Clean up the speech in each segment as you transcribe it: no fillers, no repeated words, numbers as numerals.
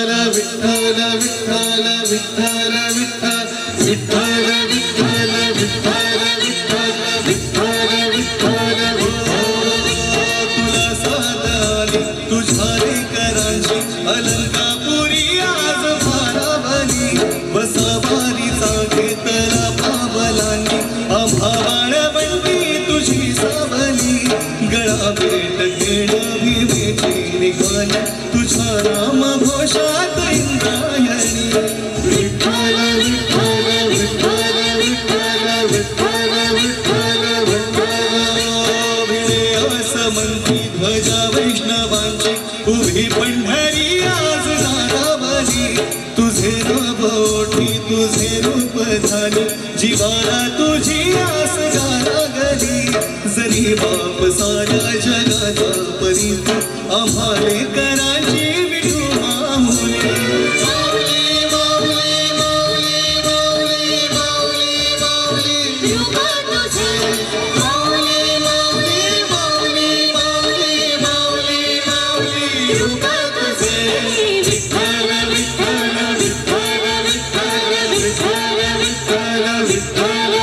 विठ्ठल विठ्ठल विठ्ठल विठ्ठल विठ्ठल विठ्ठल विठ्ठल विठ्ठल विठ्ठल तुला साथ आली तुझ्या लेकरांची अलंकापुरी आज भारावली बसवारीचा घेतला पावलांनी आम्हा बाळवंती तुझी सावली गळा भेट घेणं भीमेची निघाली तुझ्या नाम घोषात इंद्रायणी विठ्ठल विठ्ठल विठ्ठल विठ्ठल विठ्ठल विठ्ठल विठ्ठल असमंती ध्वजा वैष्णवांची उभी पंढरी आज नारावली तुझे नाव ओठी तुझे रूप झाली जीवाला तुझी आस लागली जरी बाप साऱ्या जगाचा परी तू आम्हा लेकरांची विठू माऊली माऊली माऊली माऊली माऊली माऊली माऊली रूपा तुझे माऊली माऊली माऊली माऊली माऊली माऊली रूपा तुझे विठ्ठल विठ्ठल विठ्ठल विठ्ठल विठ्ठल विठ्ठल विठ्ठल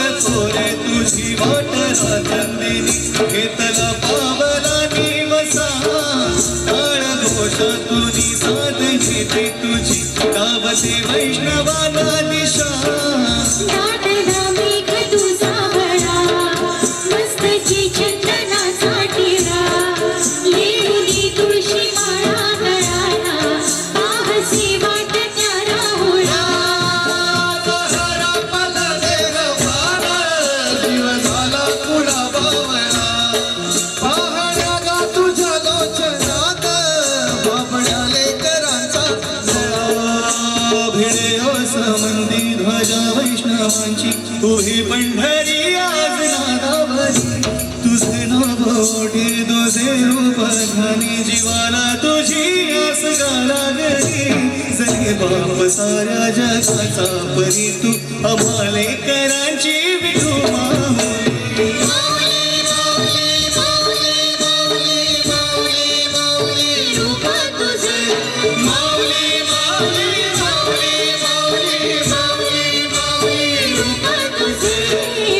तुझी वाट राजंदिनी घेतला पावला निवसा काळ घोषातुनी साथ घेते तुझी गावते वैष्णवाला दिशा नाटला मेघ तुझा भळा मस्तकी चंदनासाठी लेली तुळशी माळा गळाला पाहसी वाट त्या राहुळा समंदी ध्वजा वैष्णवांची उभी पंढरी आज नारावली तुझे नाव ओठी तुझे रूप झाली जीवाला तुझी आस लागली जरी बाप साऱ्या जगाचा परी तू आम्हा लेकरांची विठू माऊली माऊली माऊली माऊली माऊली माऊली माऊली रूपा तुझे माऊली माऊली माऊली माऊली माऊली माऊली रूपा तुझे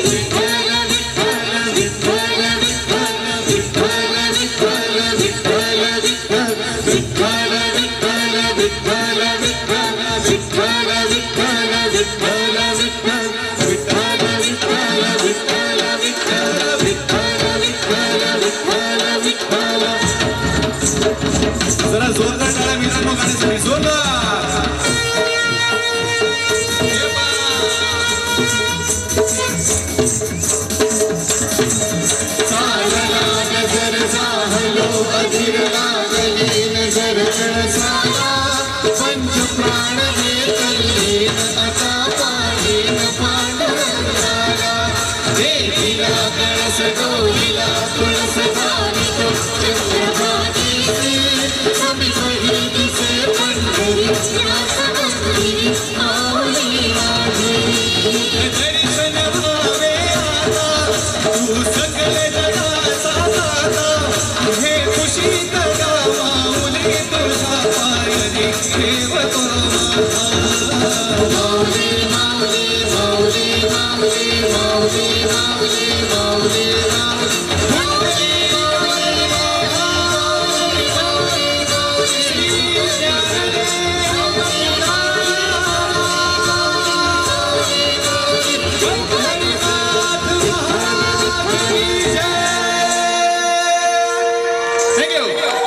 विठ्ठल विठ्ठल विठ्ठल विठ्ठल विठ्ठल विठ्ठल विठ्ठल विठ्ठल विठ्ठल विठ्ठल विठ्ठल विठ्ठल विठ्ठल विठ्ठल जरा जोरदार टाळ्या मित्रांनो गाण्यासाठी जोरदार नजर जाहलो अधीर लागली नजर कळसाला पंच प्राण हे आता पाणीन पांडुरंगाला देवीला कळस डोलीला तुळस झाली तो चंद्रभागीची कमी कधी दिसे पंढरी समंदिरी माऊली माझी दर्शन भावे आता तू सकल जगाचा दाता हे खुशीत माऊली तुझ्या पायरी ठेवतो माऊली माऊली माऊली माऊली माऊली